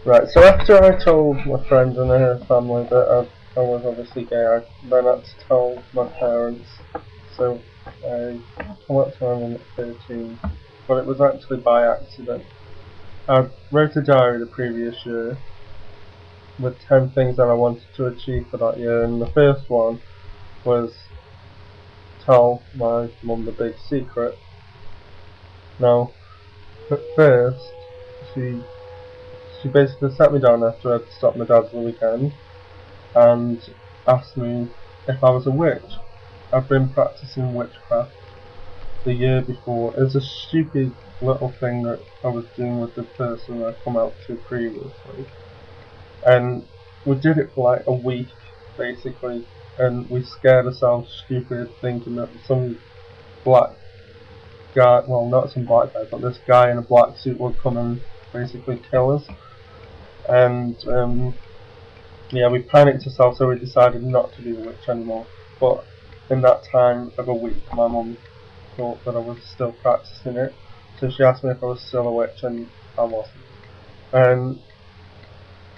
Right, so after I told my friend and her family that I was obviously gay, I then had to tell my parents. So I come up to my mum at 13, but it was actually by accident. I wrote a diary the previous year with 10 things that I wanted to achieve for that year, and the first one was tell my mum the big secret. Now, at first, she she basically sat me down after I'd stopped my dad's the weekend and asked me if I was a witch. I've been practicing witchcraft the year before. It was a stupid little thing that I was doing with the person I'd come out to previously. And we did it for like a week, basically, and we scared ourselves stupid thinking that some black guy, well not some black guy, but this guy in a black suit would come and basically kill us. And yeah, we panicked ourselves, so we decided not to do the witch anymore. But in that time of a week, my mum thought that I was still practicing it, so she asked me if I was still a witch, and I wasn't. And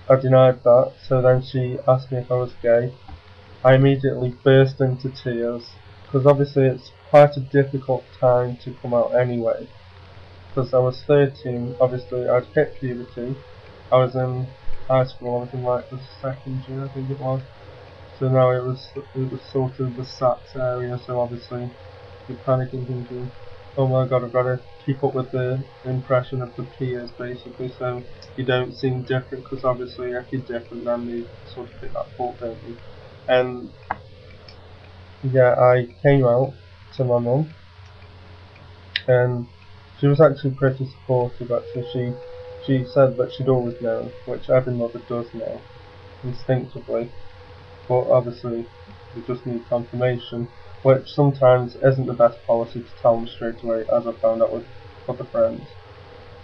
I denied that, so then she asked me if I was gay. I immediately burst into tears, because obviously it's quite a difficult time to come out anyway. Because I was 13, obviously I'd hit puberty, I was in high school, I was in like the second year I think it was. So now it was sort of the SATs area, so obviously you're panicking thinking, oh my god, I've got to keep up with the impression of the peers basically, so you don't seem different, because obviously if you're different then they sort of pick that fault, don't you? And yeah, I came out to my mum, and she was actually pretty supportive actually. She said that she'd always known, which every mother does know, instinctively, but obviously we just need confirmation, which sometimes isn't the best policy to tell them straight away, as I found out with other friends.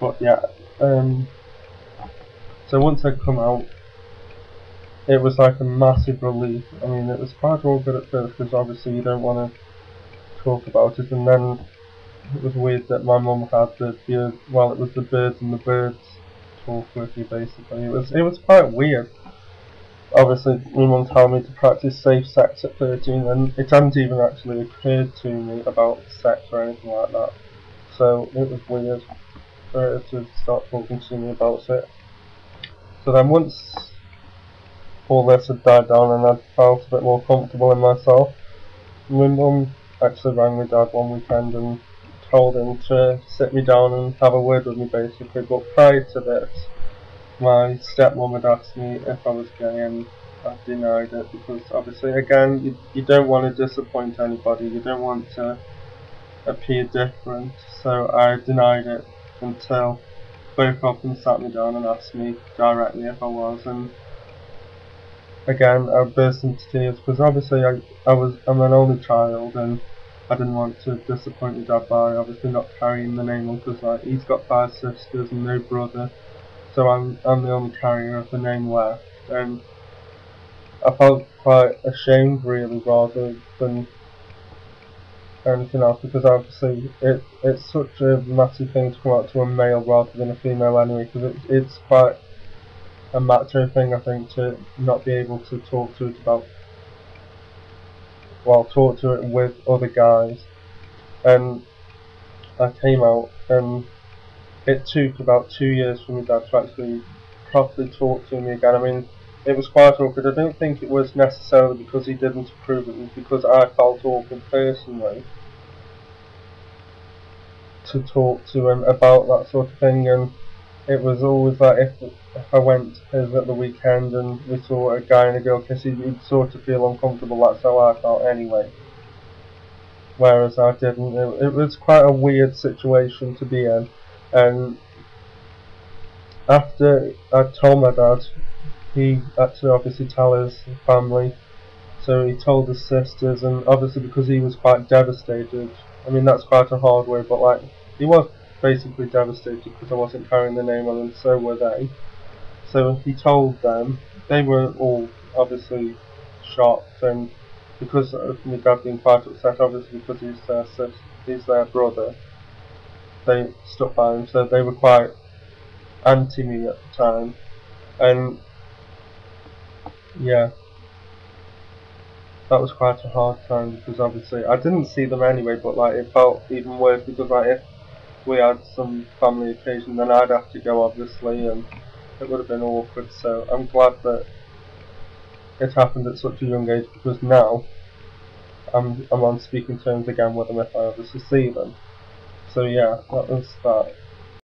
But yeah, so once I'd come out, it was like a massive relief. I mean, it was quite awkward at first, because obviously you don't want to talk about it, and then it was weird that my mum had well, it was the birds and the birds talk with you basically. It was quite weird. Obviously, my mum told me to practice safe sex at 13, and it hadn't even actually occurred to me about sex or anything like that. So it was weird for her to start talking to me about it. So then once all this had died down and I felt a bit more comfortable in myself, my mum actually rang my dad one weekend and told him to sit me down and have a word with me basically. But prior to this, my stepmom had asked me if I was gay, and I denied it, because obviously again you don't want to disappoint anybody, you don't want to appear different, so I denied it until both of them sat me down and asked me directly if I was. And again I burst into tears, because obviously I'm an only child, and I didn't want to disappoint my dad by obviously not carrying the name on, because like he's got 5 sisters and no brother, so I'm the only carrier of the name left, and I felt quite ashamed really, rather than anything else, because obviously it's such a massive thing to come out to a male rather than a female anyway, because it's quite a macho thing I think to not be able to talk to it about, well, talk to it with other guys. And I came out, and it took about 2 years for my dad to actually properly talk to me again. I mean, it was quite awkward. I don't think it was necessarily because he didn't approve, it was because I felt awkward personally to talk to him about that sort of thing. And it was always like if I went at the weekend and we saw a guy and a girl kiss, he'd sort of feel uncomfortable. That's how I felt anyway, whereas I didn't. It was quite a weird situation to be in. And after I told my dad, he had to obviously tell his family, so he told his sisters, and obviously because he was quite devastated, I mean that's quite a hard word, but like he was basically devastated because I wasn't carrying the name on, and so were they. So he told them, they were all obviously shocked, and because of my dad being quite upset, obviously because he's their brother, they stuck by him, so they were quite anti me at the time. And yeah, that was quite a hard time because obviously I didn't see them anyway, but like it felt even worse because like if we had some family occasion, then I'd have to go obviously, and it would have been awkward. So I'm glad that it happened at such a young age because now I'm on speaking terms again with them if I obviously see them. So yeah, that was that.